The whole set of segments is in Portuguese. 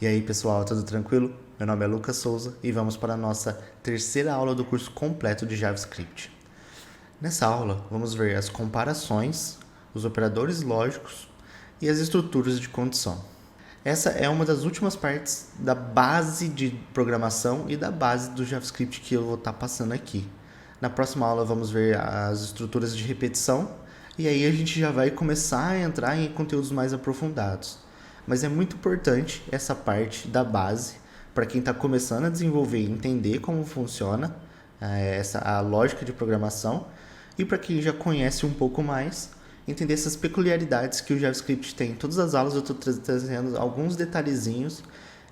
E aí pessoal, tudo tranquilo? Meu nome é Lucas Souza e vamos para a nossa terceira aula do curso completo de JavaScript. Nessa aula, vamos ver as comparações, os operadores lógicos e as estruturas de condição. Essa é uma das últimas partes da base de programação e da base do JavaScript que eu vou estar passando aqui. Na próxima aula vamos ver as estruturas de repetição e aí a gente já vai começar a entrar em conteúdos mais aprofundados. Mas é muito importante essa parte da base para quem está começando a desenvolver e entender como funciona a lógica de programação, e para quem já conhece um pouco mais, entender essas peculiaridades que o JavaScript tem. Em todas as aulas eu estou trazendo alguns detalhezinhos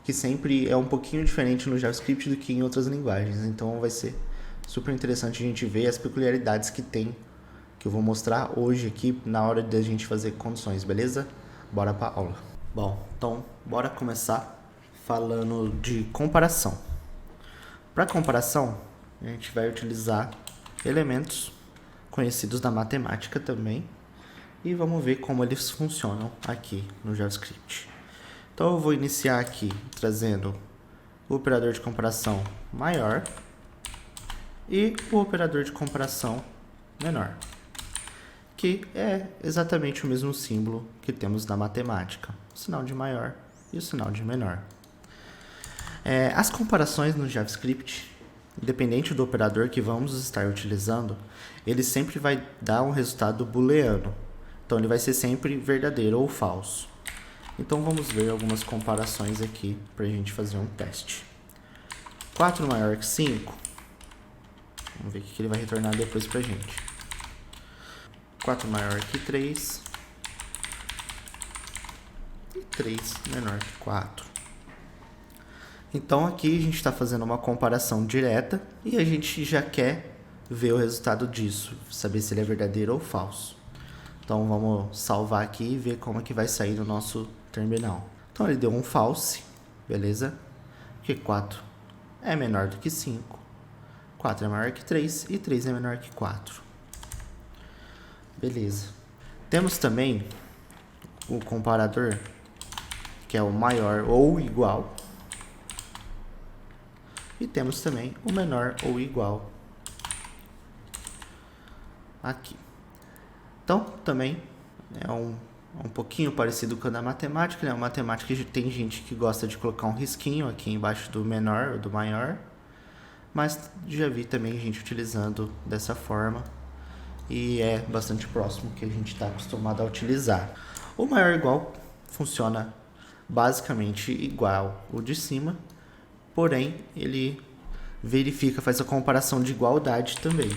que sempre é um pouquinho diferente no JavaScript do que em outras linguagens. Então vai ser super interessante a gente ver as peculiaridades que tem, que eu vou mostrar hoje aqui na hora da gente fazer condições, beleza? Bora para a aula. Bom, então bora começar falando de comparação. Para comparação, a gente vai utilizar elementos conhecidos da matemática também e vamos ver como eles funcionam aqui no JavaScript. Então eu vou iniciar aqui trazendo o operador de comparação maior e o operador de comparação menor, que é exatamente o mesmo símbolo que temos na matemática, o sinal de maior e o sinal de menor. As comparações no JavaScript, independente do operador que vamos estar utilizando, ele sempre vai dar um resultado booleano. Então ele vai ser sempre verdadeiro ou falso. Então vamos ver algumas comparações aqui para a gente fazer um teste. 4 maior que 5. Vamos ver o que ele vai retornar depois para a gente. 4 maior que 3. E 3 menor que 4. Então aqui a gente está fazendo uma comparação direta e a gente já quer ver o resultado disso, saber se ele é verdadeiro ou falso. Então vamos salvar aqui e ver como é que vai sair no nosso terminal. Então ele deu um false, beleza? Porque 4 é menor do que 5, 4 é maior que 3 e 3 é menor que 4. Beleza. Temos também o comparador, que é o maior ou igual. E temos também o menor ou igual aqui. Então, também é um pouquinho parecido com a da matemática, né? A matemática tem gente que gosta de colocar um risquinho aqui embaixo do menor ou do maior, mas já vi também gente utilizando dessa forma e é bastante próximo que a gente está acostumado a utilizar. O maior igual funciona basicamente igual o de cima, porém ele verifica, faz a comparação de igualdade também.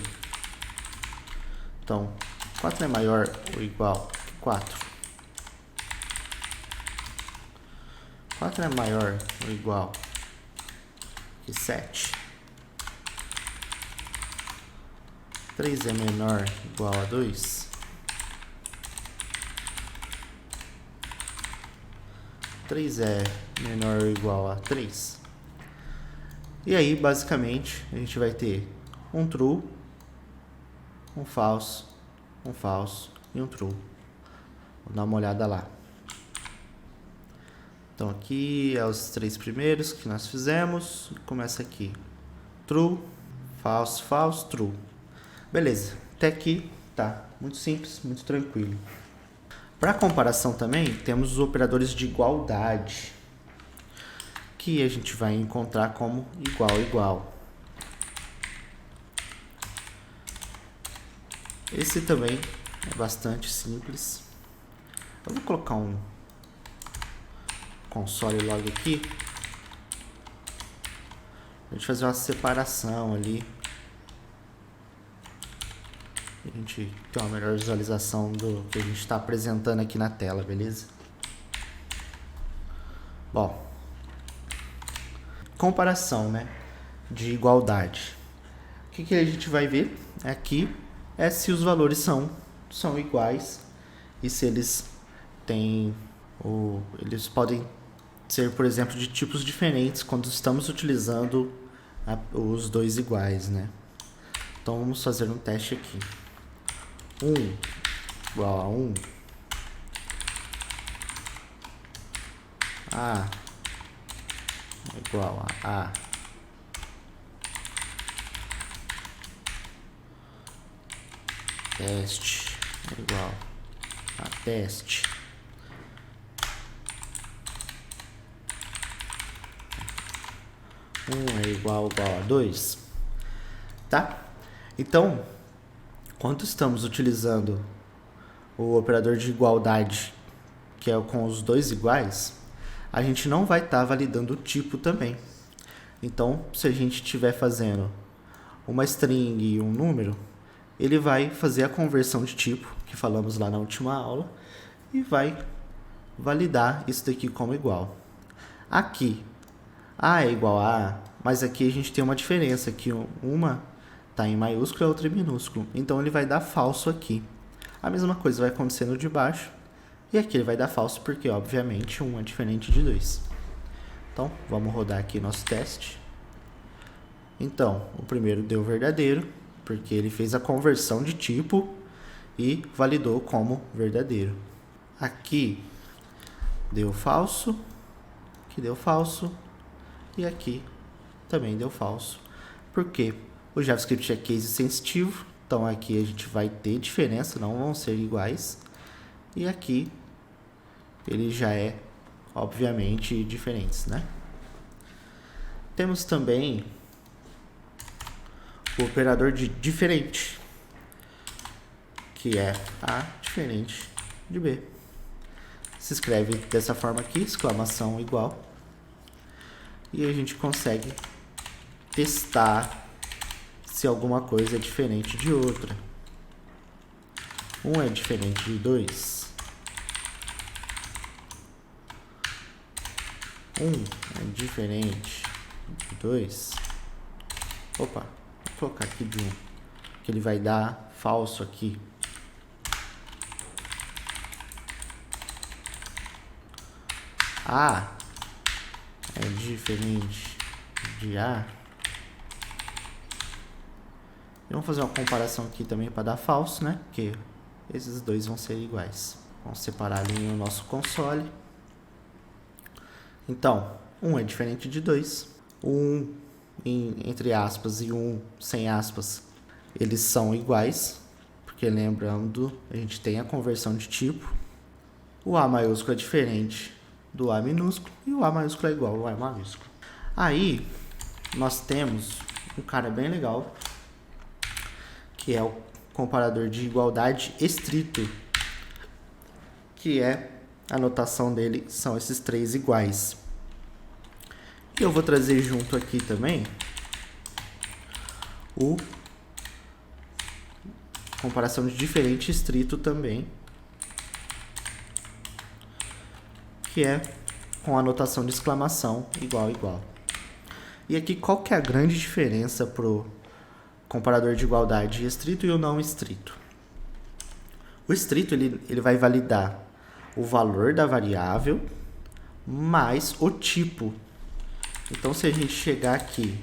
Então, 4 é maior ou igual que 4. 4 é maior ou igual que 7. 3 é menor ou igual a 2. 3 é menor ou igual a 3. E aí, basicamente, a gente vai ter um true, um false e um true. Vou dar uma olhada lá. Então aqui é os 3 primeiros que nós fizemos. Começa aqui. True, false, false, true. Beleza. Até aqui tá muito simples, muito tranquilo. Para comparação também, temos os operadores de igualdade, que a gente vai encontrar como igual. Esse também é bastante simples. Eu vou colocar um console log aqui, a gente fazer uma separação ali, a gente ter uma melhor visualização do que a gente está apresentando aqui na tela, beleza? Bom, comparação, né, de igualdade. O que a gente vai ver aqui é se os valores são iguais e se eles têm eles podem ser, por exemplo, de tipos diferentes quando estamos utilizando os dois iguais, né? Então vamos fazer um teste aqui. 1 igual a 1. igual a A teste é igual a teste. É igual a 2, tá? Então, quando estamos utilizando o operador de igualdade, que é com os dois iguais, a gente não vai estar validando o tipo também. Então, se a gente estiver fazendo uma string e um número, ele vai fazer a conversão de tipo, que falamos lá na última aula, e vai validar isso daqui como igual. Aqui, A é igual a A, mas aqui a gente tem uma diferença, que uma está em maiúsculo e a outra em minúsculo. Então, ele vai dar falso aqui. A mesma coisa vai acontecer no de baixo, e aqui ele vai dar falso porque, obviamente, 1 é diferente de 2. Então, vamos rodar aqui nosso teste. Então, o primeiro deu verdadeiro, porque ele fez a conversão de tipo e validou como verdadeiro. Aqui deu falso, aqui deu falso, e aqui também deu falso. Por quê? O JavaScript é case sensitivo, então aqui a gente vai ter diferença, não vão ser iguais. E aqui ele já é, obviamente, diferentes, né? Temos também o operador de diferente, que é A diferente de B. Se escreve dessa forma aqui, exclamação igual. E a gente consegue testar se alguma coisa é diferente de outra. 1 é diferente de 2. 1 é diferente de 2. Opa, vou colocar aqui de 1, que ele vai dar falso aqui. A é diferente de A. E vamos fazer uma comparação aqui também para dar falso, né? Porque esses dois vão ser iguais. Vamos separar ali no nosso console. Então, 1 é diferente de 2. O 1 entre aspas e o 1 sem aspas, eles são iguais. Porque lembrando, a gente tem a conversão de tipo. O A maiúsculo é diferente do A minúsculo e o A maiúsculo é igual ao A maiúsculo. Aí, nós temos um cara bem legal, que é o comparador de igualdade estrito, que é a notação dele são esses três iguais. E eu vou trazer junto aqui também o comparação de diferente estrito também, que é com a notação de exclamação igual, igual. E aqui qual que é a grande diferença para o comparador de igualdade estrito e o não estrito? O estrito ele vai validar o valor da variável mais o tipo. Então, se a gente chegar aqui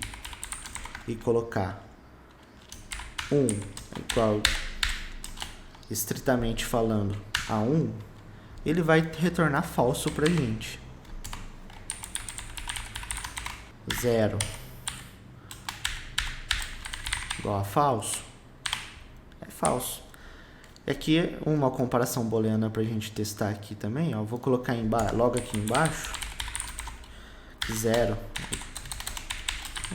e colocar 1 igual, estritamente falando, a 1, ele vai retornar falso para a gente. 0 igual a falso, é falso. Aqui é uma comparação booleana para a gente testar aqui também. Ó. Vou colocar logo aqui embaixo, 0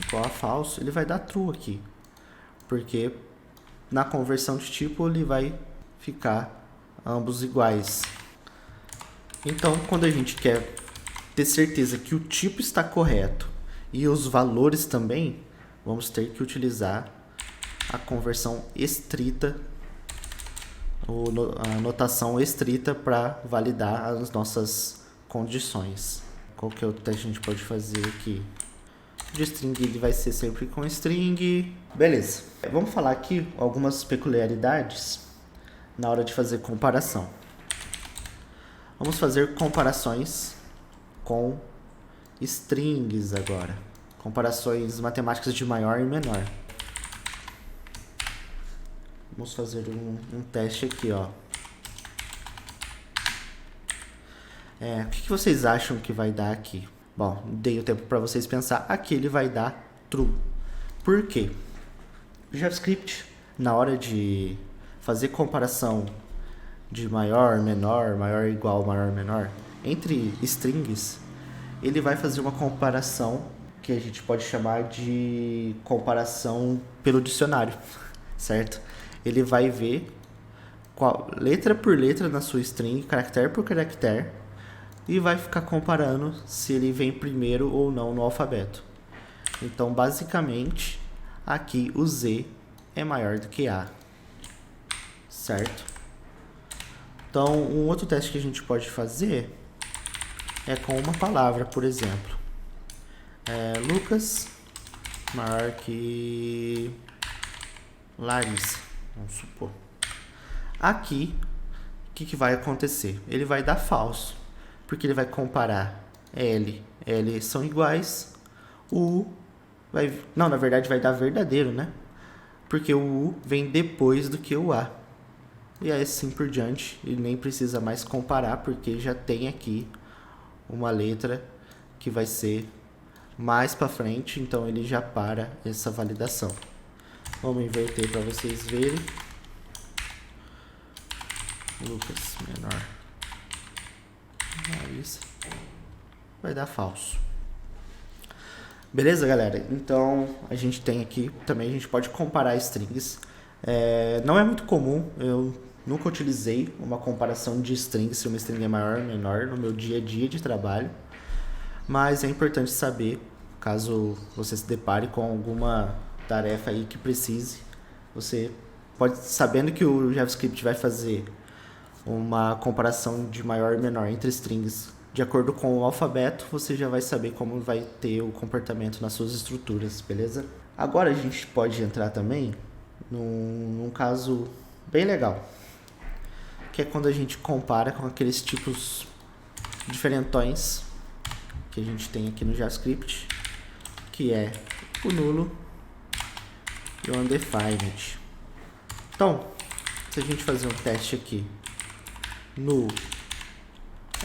igual a falso, ele vai dar true aqui, porque na conversão de tipo ele vai ficar ambos iguais. Então, quando a gente quer ter certeza que o tipo está correto e os valores também, vamos ter que utilizar a conversão estrita, a notação estrita para validar as nossas condições. Qual que é o teste que a gente pode fazer aqui? De string ele vai ser sempre com string. Beleza. Vamos falar aqui algumas peculiaridades na hora de fazer comparação. Vamos fazer comparações com strings agora. Comparações matemáticas de maior e menor. Vamos fazer um teste aqui, ó. O que vocês acham que vai dar aqui? Bom, dei o tempo para vocês pensar. Aqui ele vai dar true. Por quê? O JavaScript, na hora de fazer comparação de maior, menor, maior igual, maior, menor, entre strings, ele vai fazer uma comparação que a gente pode chamar de comparação pelo dicionário, certo? Ele vai ver letra por letra na sua string, caractere por caractere, e vai ficar comparando se ele vem primeiro ou não no alfabeto. Então, basicamente, aqui o Z é maior do que A, certo? Então, um outro teste que a gente pode fazer é com uma palavra, por exemplo. Lucas maior que Larissa, vamos supor. Aqui, o que vai acontecer? Ele vai dar falso, porque ele vai comparar L são iguais, o U na verdade vai dar verdadeiro, né? Porque o U vem depois do que o A. E assim por diante, ele nem precisa mais comparar, porque já tem aqui uma letra que vai ser mais para frente, então ele já para essa validação. Vamos inverter para vocês verem. Lucas menor. Isso vai dar falso. Beleza, galera? Então a gente tem aqui também, a gente pode comparar strings. Não é muito comum, eu nunca utilizei uma comparação de strings, se uma string é maior ou menor no meu dia a dia de trabalho, mas é importante saber, caso você se depare com alguma tarefa aí que precise, você pode, sabendo que o JavaScript vai fazer uma comparação de maior e menor entre strings de acordo com o alfabeto, você já vai saber como vai ter o comportamento nas suas estruturas, beleza? Agora a gente pode entrar também num caso bem legal, que é quando a gente compara com aqueles tipos diferentões que a gente tem aqui no JavaScript, que é o nulo e o undefined. Então, se a gente fazer um teste aqui, null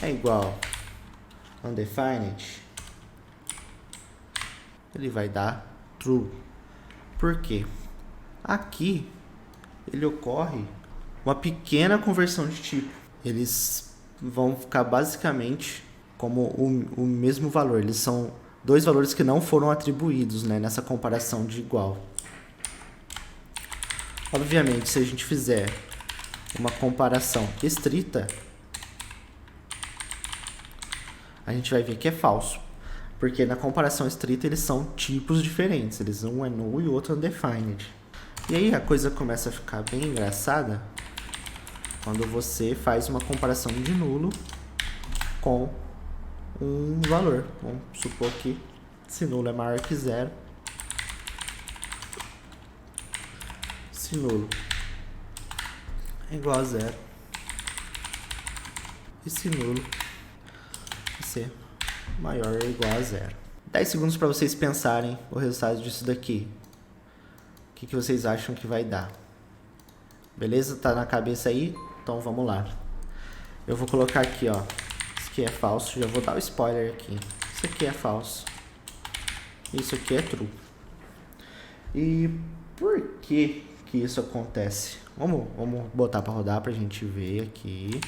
é igual undefined, ele vai dar true. Por quê? Aqui ele ocorre uma pequena conversão de tipo. Eles vão ficar basicamente como o mesmo valor. Eles são dois valores que não foram atribuídos, né, nessa comparação de igual. Obviamente, se a gente fizer uma comparação estrita, a gente vai ver que é falso, porque na comparação estrita eles são tipos diferentes, um é null e o outro é undefined. E aí a coisa começa a ficar bem engraçada quando você faz uma comparação de nulo com um valor. Vamos supor que se nulo é maior que zero, se nulo é igual a zero e se nulo ser maior ou igual a zero. 10 segundos para vocês pensarem o resultado disso daqui. O que vocês acham que vai dar? Beleza? Tá na cabeça aí? Então vamos lá. Eu vou colocar aqui, ó. Isso aqui é falso. Já vou dar o spoiler aqui. Isso aqui é falso. Isso aqui é true. E por que isso acontece? Vamos botar para rodar pra gente ver aqui.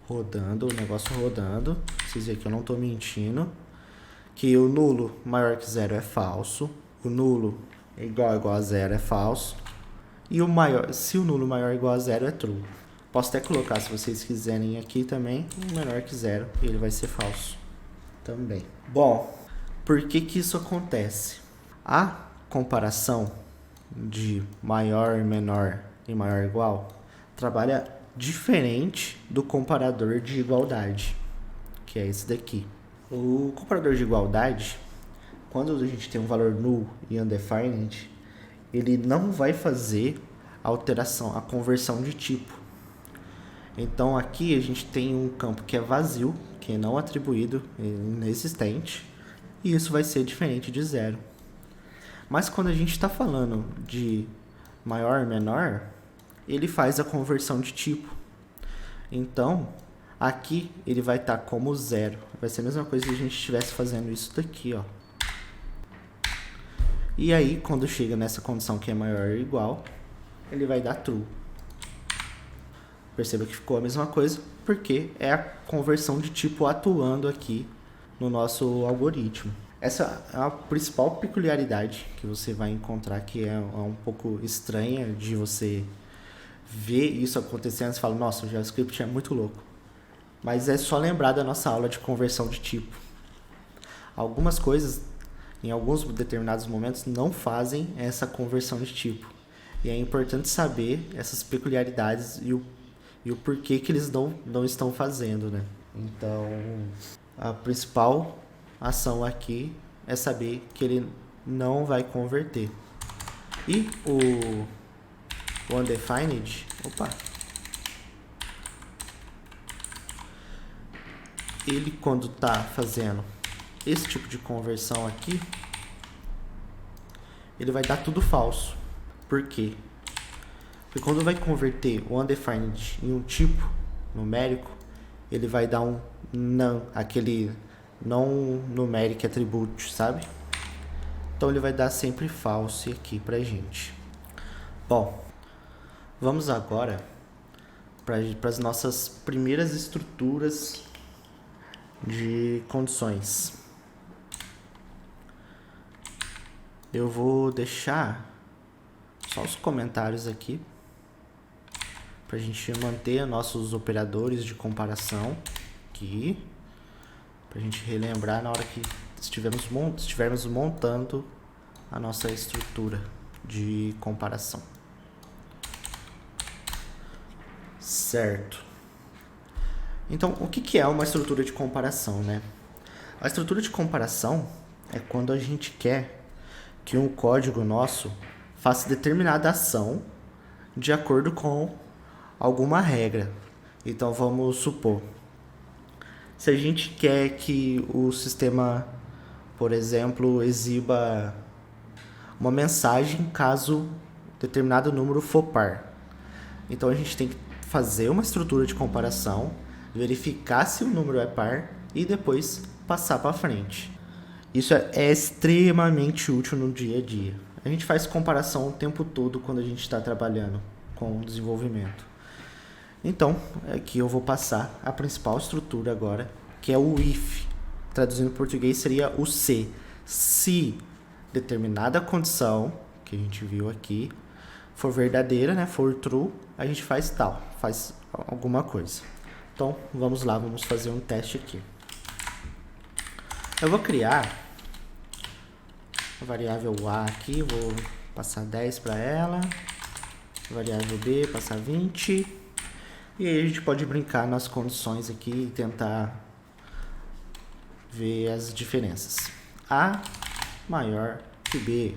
Rodando, o negócio rodando. Vocês veem que eu não estou mentindo. Que o nulo maior que zero é falso. O nulo igual a zero é falso. E o maior, se o nulo maior ou igual a zero é true. Posso até colocar, se vocês quiserem aqui também, o menor que zero, e ele vai ser falso também. Bom, por que isso acontece? A comparação de maior, menor e maior igual trabalha diferente do comparador de igualdade, que é esse daqui. O comparador de igualdade, quando a gente tem um valor null e undefined, ele não vai fazer a alteração, a conversão de tipo. Então aqui a gente tem um campo que é vazio, que é não atribuído, inexistente, e isso vai ser diferente de zero. Mas quando a gente está falando de maior e menor, ele faz a conversão de tipo. Então, Aqui ele vai estar como 0. Vai ser a mesma coisa se a gente estivesse fazendo isso daqui, ó. E aí, quando chega nessa condição que é maior ou igual, ele vai dar true. Perceba que ficou a mesma coisa, porque é a conversão de tipo atuando aqui no nosso algoritmo. Essa é a principal peculiaridade que você vai encontrar, que é um pouco estranha de você ver isso acontecendo e você fala, nossa, o JavaScript é muito louco. Mas é só lembrar da nossa aula de conversão de tipo. Algumas coisas, em alguns determinados momentos, não fazem essa conversão de tipo. E é importante saber essas peculiaridades e o porquê que eles não estão fazendo, né? Então, a principal ação aqui é saber que ele não vai converter. E o undefined, ele quando está fazendo esse tipo de conversão aqui, ele vai dar tudo falso. Por quê? Porque quando vai converter o undefined em um tipo numérico, ele vai dar um none, aquele não numeric attribute, sabe? Então ele vai dar sempre false aqui pra gente. Bom, vamos agora para as nossas primeiras estruturas de condições. Eu vou deixar só os comentários aqui para a gente manter nossos operadores de comparação aqui, para a gente relembrar na hora que estivermos montando a nossa estrutura de comparação. Certo. Então, o que é uma estrutura de comparação, né? A estrutura de comparação é quando a gente quer que um código nosso faça determinada ação de acordo com alguma regra. Então, vamos supor, se a gente quer que o sistema, por exemplo, exiba uma mensagem caso determinado número for par. Então, a gente tem que fazer uma estrutura de comparação, verificar se o número é par e depois passar para frente. Isso é extremamente útil no dia a dia. A gente faz comparação o tempo todo quando a gente está trabalhando com desenvolvimento. Então, aqui eu vou passar a principal estrutura agora, que é o if. Traduzindo em português seria o se. Se determinada condição, que a gente viu aqui, for verdadeira, né, for true, a gente faz tal, faz alguma coisa. Então, vamos lá, vamos fazer um teste aqui. Eu vou criar a variável A aqui, vou passar 10 para ela, a variável B, passar 20, e aí a gente pode brincar nas condições aqui e tentar ver as diferenças. A maior que B,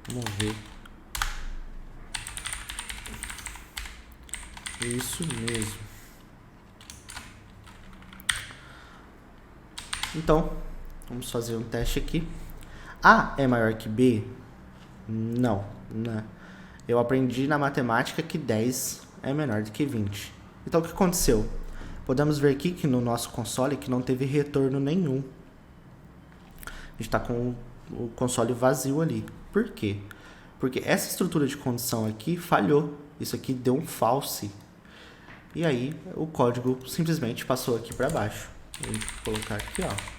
vamos ver. Isso mesmo. Então, vamos fazer um teste aqui. A é maior que B? Não, né? Eu aprendi na matemática que 10 é menor do que 20. Então, o que aconteceu? Podemos ver aqui que no nosso console que não teve retorno nenhum. A gente está com o console vazio ali. Por quê? Porque essa estrutura de condição aqui falhou. Isso aqui deu um false. E aí, o código simplesmente passou aqui para baixo. A gente vai colocar aqui, ó.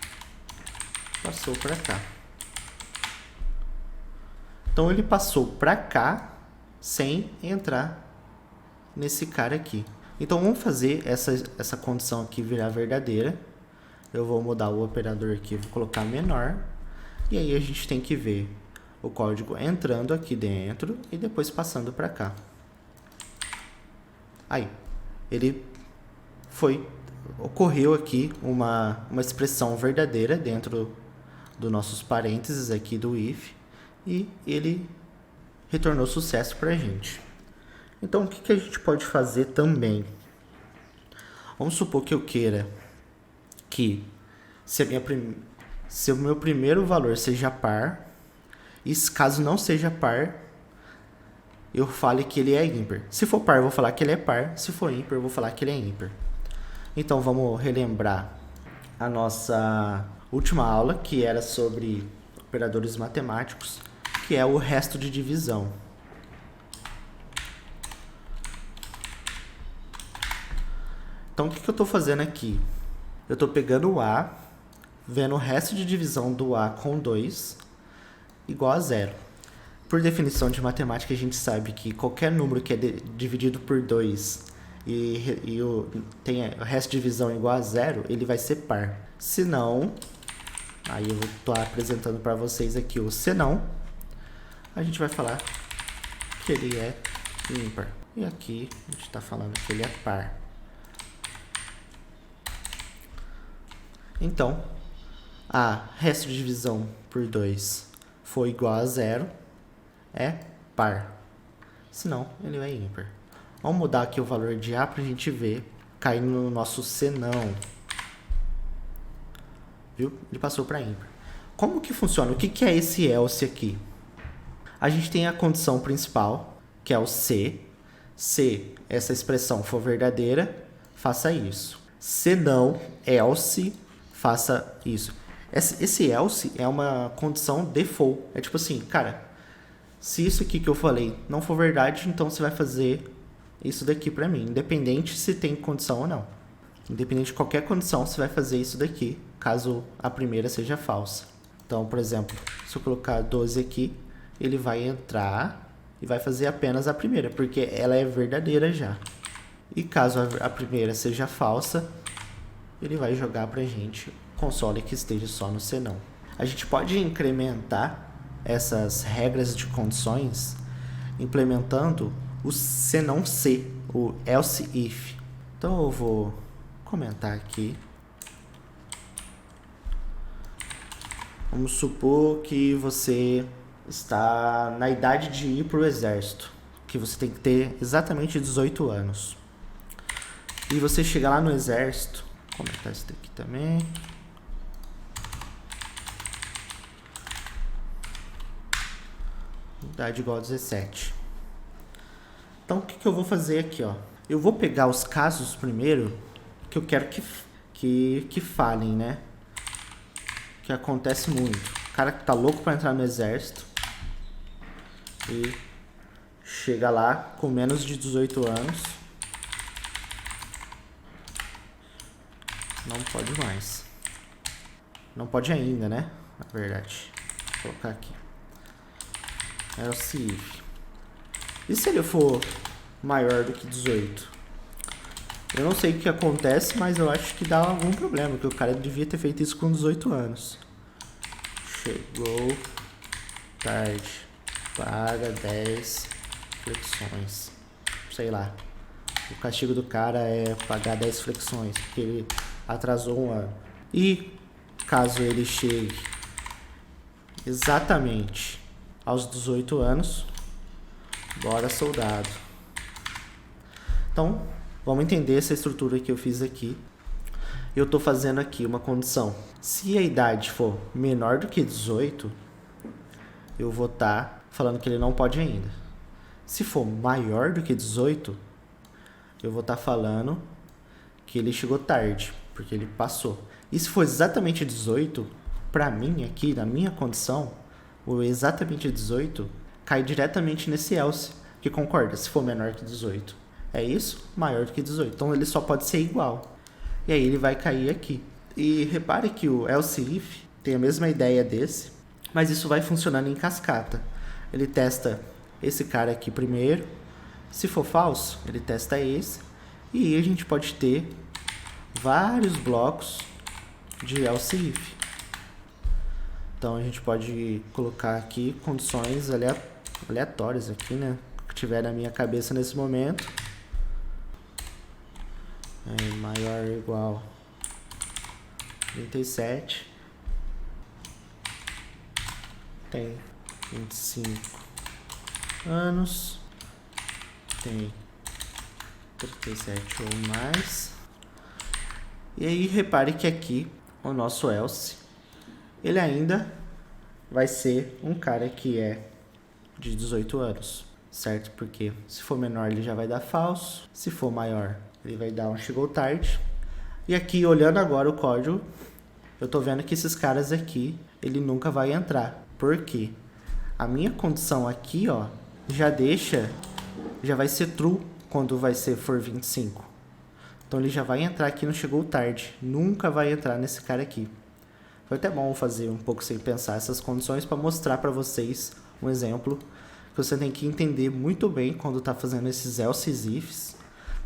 Passou para cá. Então, ele passou para cá sem entrar nesse cara aqui. Então, vamos fazer essa condição aqui virar verdadeira. Eu vou mudar o operador aqui, vou colocar menor. E aí, a gente tem que ver o código entrando aqui dentro e depois passando para cá. Aí, ocorreu aqui uma expressão verdadeira dentro dos nossos parênteses aqui do if e ele retornou sucesso para a gente. Então, o que a gente pode fazer também? Vamos supor que eu queira que se o meu primeiro valor seja par, e caso não seja par, eu fale que ele é ímpar. Se for par, eu vou falar que ele é par. Se for ímpar, eu vou falar que ele é ímpar. Então vamos relembrar a nossa última aula, que era sobre operadores matemáticos, que é o resto de divisão. Então o que eu estou fazendo aqui? Eu estou pegando o A, vendo o resto de divisão do A com 2 igual a 0. Por definição de matemática, a gente sabe que qualquer número que é dividido por 2 tem o resto de divisão igual a 0, ele vai ser par. Se não, aí eu estou apresentando para vocês aqui o senão, a gente vai falar que ele é ímpar. E aqui a gente está falando que ele é par. Então, a resto de divisão por 2 for igual a 0, é par. Senão, ele é ímpar. Vamos mudar aqui o valor de A para a gente ver, caindo no nosso senão. Viu? Ele passou para ímpar. Como que funciona? O que é esse else aqui? A gente tem a condição principal, que é o se. Se essa expressão for verdadeira, faça isso. Se não, else, faça isso. Esse else é uma condição default. É tipo assim, cara, se isso aqui que eu falei não for verdade, então você vai fazer isso daqui pra mim, independente se tem condição ou não. Independente de qualquer condição, você vai fazer isso daqui, caso a primeira seja falsa. Então, por exemplo, se eu colocar 12 aqui, ele vai entrar e vai fazer apenas a primeira, porque ela é verdadeira já. E caso a primeira seja falsa, ele vai jogar pra gente console que esteja só no senão. A gente pode incrementar essas regras de condições implementando o senão se, o else if. Então eu vou comentar aqui. Vamos supor que você está na idade de ir para o exército, que você tem que ter exatamente 18 anos. E você chega lá no exército, vou comentar isso daqui também. Idade igual a 17. Então, o que eu vou fazer aqui, ó? Eu vou pegar os casos primeiro que eu quero que falhem, né? Que acontece muito. O cara que tá louco para entrar no exército e chega lá com menos de 18 anos. Não pode mais. Não pode ainda, né? Na verdade. Vou colocar aqui. Else if. E se ele for maior do que 18? Eu não sei o que acontece, mas eu acho que dá algum problema, porque o cara devia ter feito isso com 18 anos. Chegou tarde. Paga 10 flexões. Sei lá. O castigo do cara é pagar 10 flexões, porque ele atrasou um ano. E caso ele chegue exatamente aos 18 anos, bora soldado. Então, vamos entender essa estrutura que eu fiz aqui. Eu estou fazendo aqui uma condição. Se a idade for menor do que 18, eu vou estar falando que ele não pode ainda. Se for maior do que 18, eu vou estar falando que ele chegou tarde, porque ele passou. E se for exatamente 18, para mim aqui, na minha condição, o exatamente 18 cai diretamente nesse else, que concorda, se for menor que 18. É isso? Maior do que 18. Então ele só pode ser igual. E aí ele vai cair aqui. E repare que o else if tem a mesma ideia desse, mas isso vai funcionando em cascata. Ele testa esse cara aqui primeiro. Se for falso, ele testa esse. E aí a gente pode ter vários blocos de else if. Então a gente pode colocar aqui condições aleatórias aqui, né? Que tiver na minha cabeça nesse momento. Maior ou igual a 37. Tem 25 anos. Tem 37 ou mais. E aí repare que aqui o nosso else, ele ainda vai ser um cara que é de 18 anos, certo? Porque se for menor ele já vai dar falso, se for maior ele vai dar um chegou tarde. E aqui, olhando agora o código, eu tô vendo que esses caras aqui, ele nunca vai entrar. Por quê? A minha condição aqui, ó, já vai ser true quando for 25. Então ele já vai entrar aqui no chegou tarde. Nunca vai entrar nesse cara aqui. Foi até bom fazer um pouco sem pensar essas condições para mostrar para vocês um exemplo que você tem que entender muito bem quando está fazendo esses else ifs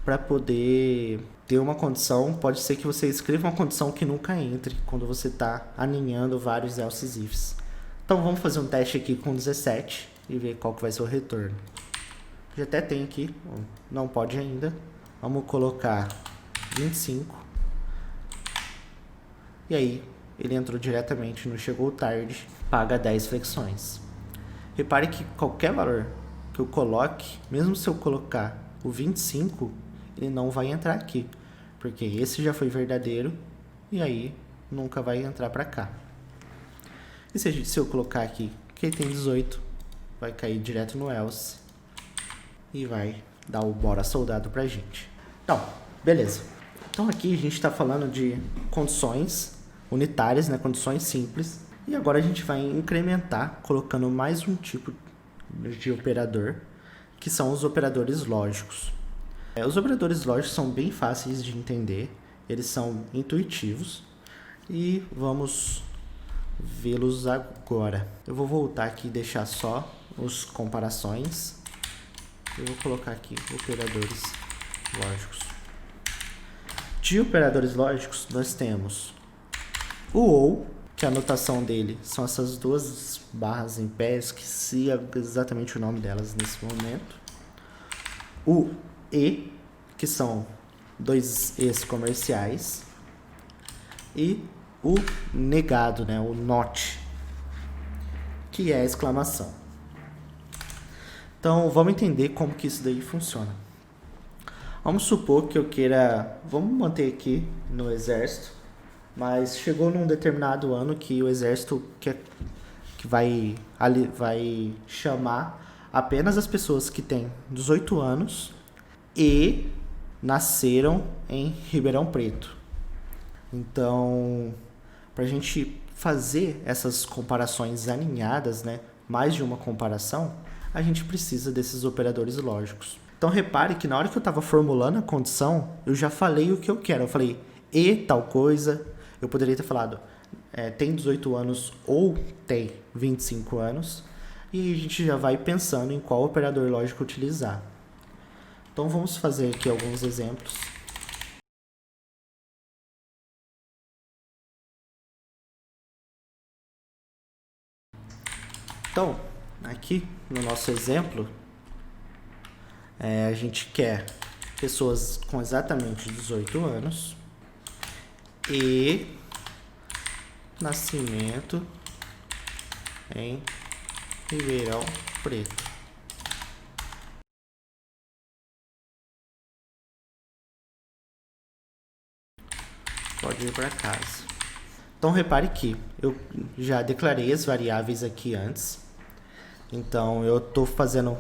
para poder ter uma condição. Pode ser que você escreva uma condição que nunca entre quando você está aninhando vários else ifs. Então vamos fazer um teste aqui com 17 e ver qual que vai ser o retorno. Já até tem aqui, não pode ainda. Vamos colocar 25. E aí ele entrou diretamente no chegou tarde, paga 10 flexões. Repare que qualquer valor que eu coloque, mesmo se eu colocar o 25, ele não vai entrar aqui, porque esse já foi verdadeiro e aí nunca vai entrar para cá. E se eu colocar aqui que ele tem 18, vai cair direto no else e vai dar o bora soldado pra gente. Então, beleza. Então aqui a gente está falando de condições unitárias, né, condições simples. E agora a gente vai incrementar colocando mais um tipo de operador, que são os operadores lógicos. Os operadores lógicos são bem fáceis de entender, eles são intuitivos e vamos vê-los agora. Eu vou voltar aqui e deixar só os comparações. Eu vou colocar aqui operadores lógicos. De operadores lógicos, nós temos o OU, que a notação dele são essas duas barras em pé, esqueci exatamente o nome delas nesse momento. O E, que são dois E's comerciais. E o negado, né, o not, que é a exclamação. Então, vamos entender como que isso daí funciona. Vamos supor que eu queira... Vamos manter aqui no exército, mas chegou num determinado ano que o exército que vai chamar apenas as pessoas que têm 18 anos e nasceram em Ribeirão Preto. Então, para a gente fazer essas comparações alinhadas, né, mais de uma comparação, a gente precisa desses operadores lógicos. Então, repare que na hora que eu estava formulando a condição, eu já falei o que eu quero. Eu falei, e tal coisa. Eu poderia ter falado, tem 18 anos ou tem 25 anos. E a gente já vai pensando em qual operador lógico utilizar. Então, vamos fazer aqui alguns exemplos. Então, aqui no nosso exemplo, a gente quer pessoas com exatamente 18 anos e nascimento em Ribeirão Preto. Pode ir para casa. Então, repare que eu já declarei as variáveis aqui antes. Então, eu estou fazendo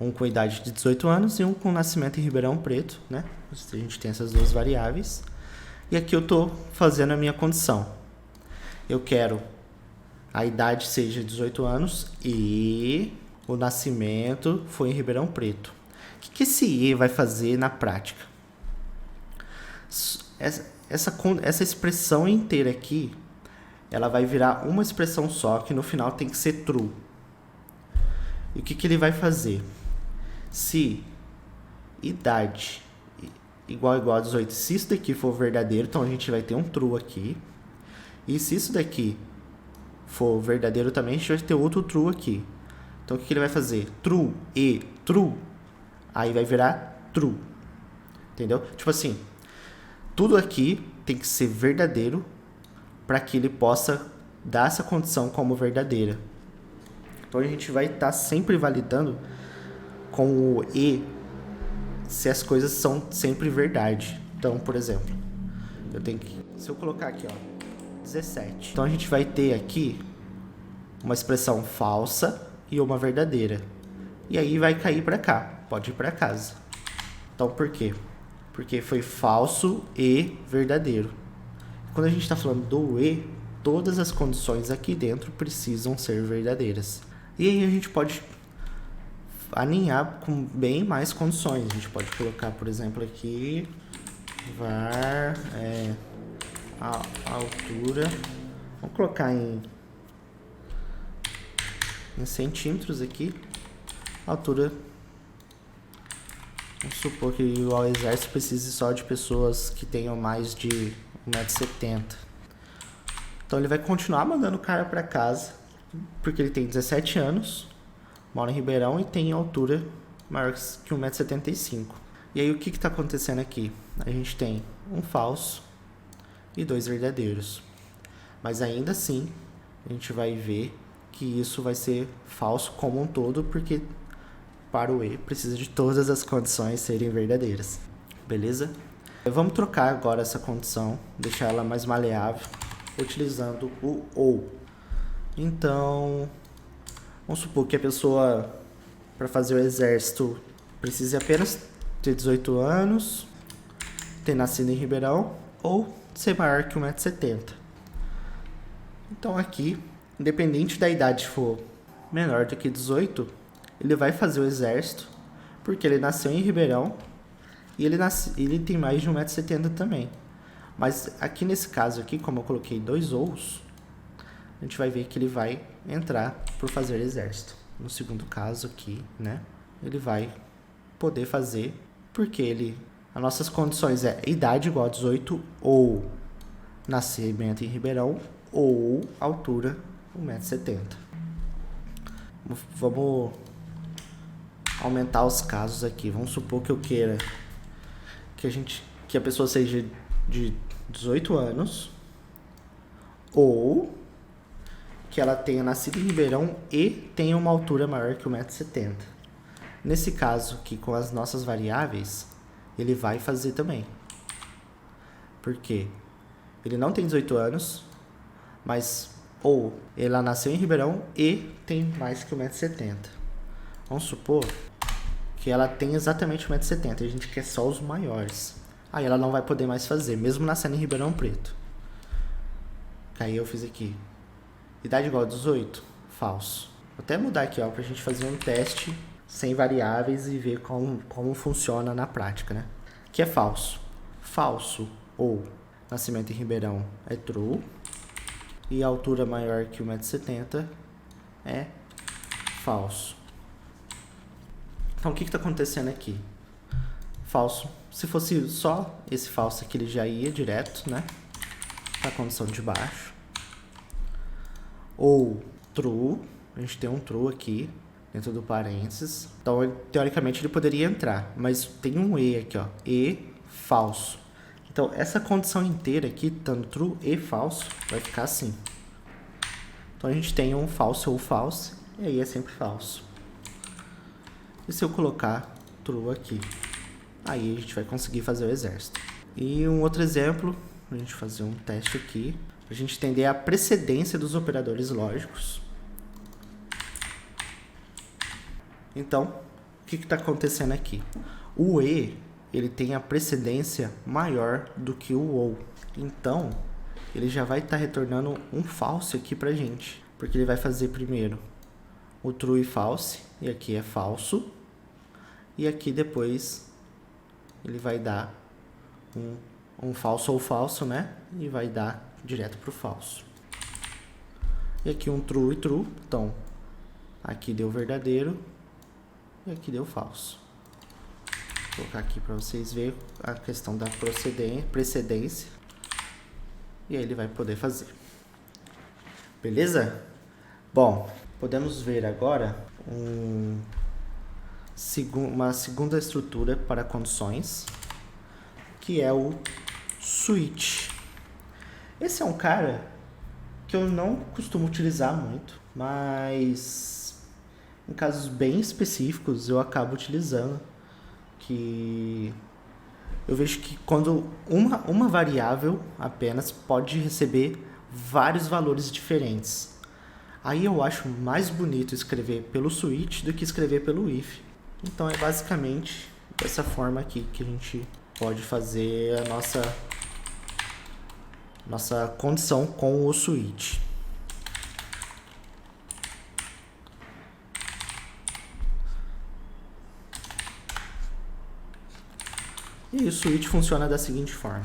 um com idade de 18 anos e um com nascimento em Ribeirão Preto, né? A gente tem essas duas variáveis. E aqui eu estou fazendo a minha condição. Eu quero a idade seja 18 anos e o nascimento foi em Ribeirão Preto. O que esse E vai fazer na prática? Essa expressão inteira aqui, ela vai virar uma expressão só, que no final tem que ser true. E o que ele vai fazer? Se idade igual a 18, se isso daqui for verdadeiro, então a gente vai ter um true aqui. E se isso daqui for verdadeiro também, a gente vai ter outro true aqui. Então o que ele vai fazer? True e true, aí vai virar true. Entendeu? Tipo assim, tudo aqui tem que ser verdadeiro para que ele possa dar essa condição como verdadeira. Então a gente vai estar sempre validando com o E se as coisas são sempre verdade. Então, por exemplo, se eu colocar aqui, ó, 17. Então a gente vai ter aqui uma expressão falsa e uma verdadeira. E aí vai cair para cá, pode ir para casa. Então por quê? porque foi falso e verdadeiro. Quando a gente está falando do e, todas as condições aqui dentro precisam ser verdadeiras. E aí a gente pode alinhar com bem mais condições. A gente pode colocar, por exemplo, aqui var a altura. Vamos colocar em centímetros aqui. Altura. Vamos supor que o exército precise só de pessoas que tenham mais de 1,70 m. Então ele vai continuar mandando o cara para casa, porque ele tem 17 anos, mora em Ribeirão e tem altura maior que 1,75 m. E aí o que está acontecendo aqui? A gente tem um falso e 2 verdadeiros. Mas ainda assim, a gente vai ver que isso vai ser falso como um todo, porque para o E precisa de todas as condições serem verdadeiras. Beleza? Vamos trocar agora essa condição, deixar ela mais maleável, utilizando o OU. Então, vamos supor que a pessoa, para fazer o exército, precise apenas ter 18 anos, ter nascido em Ribeirão ou ser maior que 1,70 m. Então aqui, independente da idade for menor do que 18, ele vai fazer o exército, porque ele nasceu em Ribeirão e ele tem mais de 1,70 m também. Mas aqui nesse caso aqui, como eu coloquei 2 OUs, a gente vai ver que ele vai entrar por fazer exército. No segundo caso aqui, né, ele vai poder fazer, porque as nossas condições é idade igual a 18 ou nascimento em Ribeirão ou altura 1,70 m. Vamos aumentar os casos aqui. Vamos supor que eu queira que a pessoa seja de 18 anos ou que ela tenha nascido em Ribeirão e tenha uma altura maior que 1,70 m. Nesse caso aqui, com as nossas variáveis, ele vai fazer também. Por quê? Ele não tem 18 anos, mas ou ela nasceu em Ribeirão e tem mais que 1,70 m. Vamos supor que ela tem exatamente 1,70 m e a gente quer só os maiores. Aí ela não vai poder mais fazer, mesmo nascendo em Ribeirão Preto. Aí eu fiz aqui. Idade igual a 18? Falso. Vou até mudar aqui, ó, pra gente fazer um teste sem variáveis e ver como funciona na prática, né? Que é falso. Falso ou nascimento em Ribeirão é true. E a altura maior que 1,70 m é falso. Então o que está acontecendo aqui? Falso. Se fosse só esse falso aqui, ele já ia direto, né, para a condição de baixo. Ou true. A gente tem um true aqui dentro do parênteses. Então, teoricamente, ele poderia entrar. Mas tem um E aqui, ó. E falso. Então, essa condição inteira aqui, tanto true e falso, vai ficar assim. Então, a gente tem um falso ou false, e aí é sempre falso. E se eu colocar true aqui? Aí a gente vai conseguir fazer o exército. E um outro exemplo, a gente fazer um teste aqui, para a gente entender a precedência dos operadores lógicos. Então, o que está acontecendo aqui? O E, ele tem a precedência maior do que o OU. Então, ele já vai estar retornando um false aqui pra gente. Porque ele vai fazer primeiro o true e false. E aqui é falso. E aqui depois ele vai dar um falso ou falso, né? E vai dar direto pro falso. E aqui um true e true. Então, aqui deu verdadeiro. E aqui deu falso. Vou colocar aqui para vocês verem a questão da precedência. E aí ele vai poder fazer. Beleza? Bom, podemos ver agora uma segunda estrutura para condições, que é o switch. Esse é um cara que eu não costumo utilizar muito, mas em casos bem específicos eu acabo utilizando, que eu vejo que quando uma variável apenas pode receber vários valores diferentes. Aí eu acho mais bonito escrever pelo switch do que escrever pelo if. Então é basicamente dessa forma aqui que a gente pode fazer a nossa condição com o switch. E o switch funciona da seguinte forma.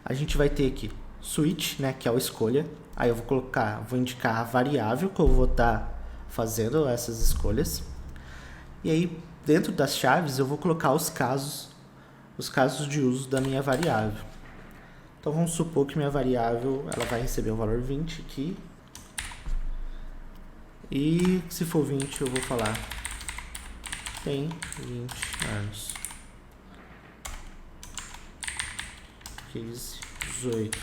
A gente vai ter aqui switch, né, que é o escolha. Aí eu vou indicar a variável que eu vou estar fazendo essas escolhas. E aí, dentro das chaves, eu vou colocar os casos de uso da minha variável. Então, vamos supor que minha variável ela vai receber o valor 20 aqui. E se for 20, eu vou falar tem 20 anos. 15, 18.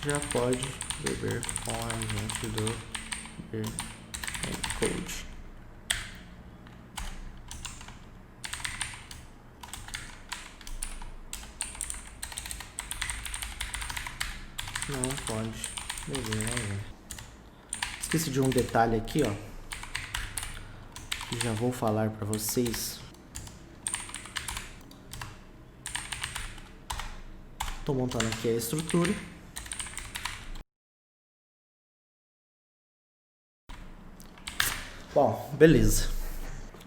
Já pode beber com a gente do Code. Não pode beber ainda. Esqueci de um detalhe aqui, ó. Que já vou falar para vocês. Estou montando aqui a estrutura. Bom, beleza.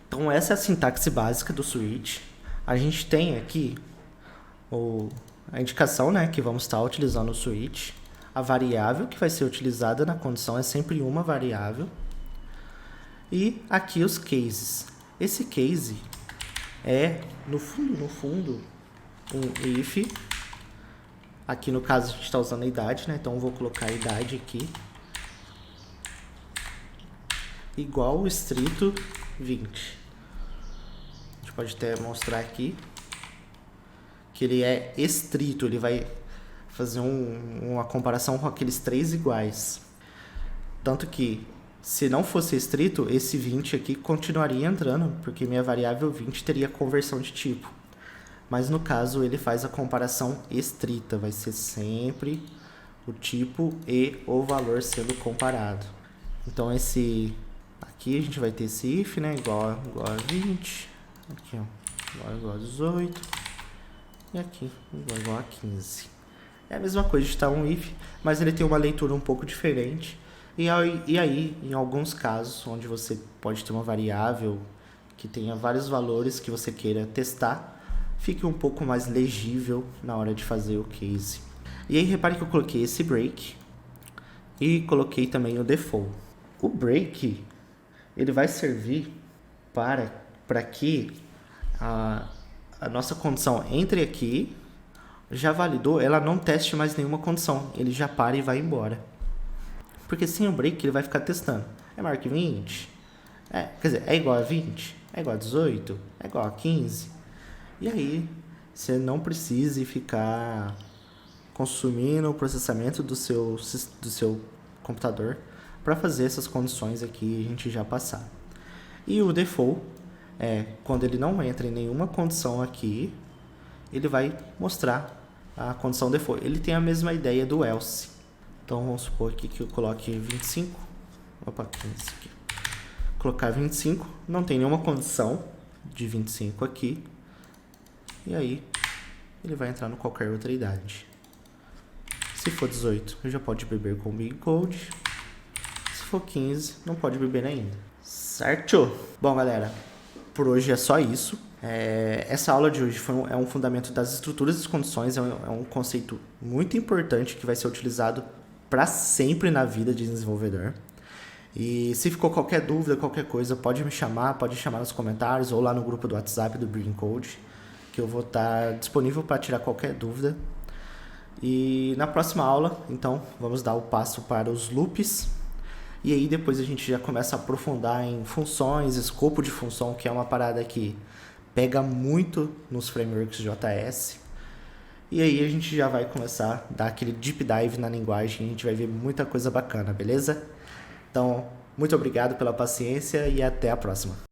Então essa é a sintaxe básica do switch. A gente tem aqui a indicação, né, que vamos estar utilizando o switch. A variável que vai ser utilizada na condição é sempre uma variável. E aqui os cases. Esse case é, no fundo, um if. Aqui no caso a gente está usando a idade, né? Então eu vou colocar a idade aqui. Igual estrito 20. A gente pode até mostrar aqui que ele é estrito, ele vai fazer uma comparação com aqueles três iguais. Tanto que, se não fosse estrito, esse 20 aqui continuaria entrando, porque minha variável 20 teria conversão de tipo. Mas no caso ele faz a comparação estrita, vai ser sempre o tipo e o valor sendo comparado. Então aqui a gente vai ter esse if, né, igual a 20, aqui ó, igual a 18, e aqui igual a 15. É a mesma coisa de estar um if, mas ele tem uma leitura um pouco diferente. E aí, em alguns casos, onde você pode ter uma variável que tenha vários valores que você queira testar, fique um pouco mais legível na hora de fazer o case. E aí, repare que eu coloquei esse break e coloquei também o default. O break, ele vai servir para que a nossa condição entre aqui, já validou, ela não teste mais nenhuma condição. Ele já para e vai embora. Porque sem o break ele vai ficar testando. É maior que 20? Quer dizer, é igual a 20? É igual a 18? É igual a 15? E aí, você não precisa ficar consumindo o processamento do seu computador para fazer essas condições aqui a gente já passar. E o default quando ele não entra em nenhuma condição aqui, ele vai mostrar a condição default. Ele tem a mesma ideia do else. Então vamos supor aqui que eu coloque 25. Opa, 15 aqui. Colocar 25, não tem nenhuma condição de 25 aqui. E aí ele vai entrar no qualquer outra idade. Se for 18, já pode beber com o Big Code. Se for 15, não pode beber ainda. Certo? Bom, galera, por hoje é só isso. Essa aula de hoje é um fundamento das estruturas e condições. É um conceito muito importante que vai ser utilizado para sempre na vida de desenvolvedor. E se ficou qualquer dúvida, qualquer coisa, pode me chamar, pode chamar nos comentários ou lá no grupo do WhatsApp do Bring Code, que eu vou estar disponível para tirar qualquer dúvida. E na próxima aula, então, vamos dar o passo para os loops. E aí depois a gente já começa a aprofundar em funções, escopo de função, que é uma parada que pega muito nos frameworks JS. E aí a gente já vai começar a dar aquele deep dive na linguagem, a gente vai ver muita coisa bacana, beleza? Então, muito obrigado pela paciência e até a próxima.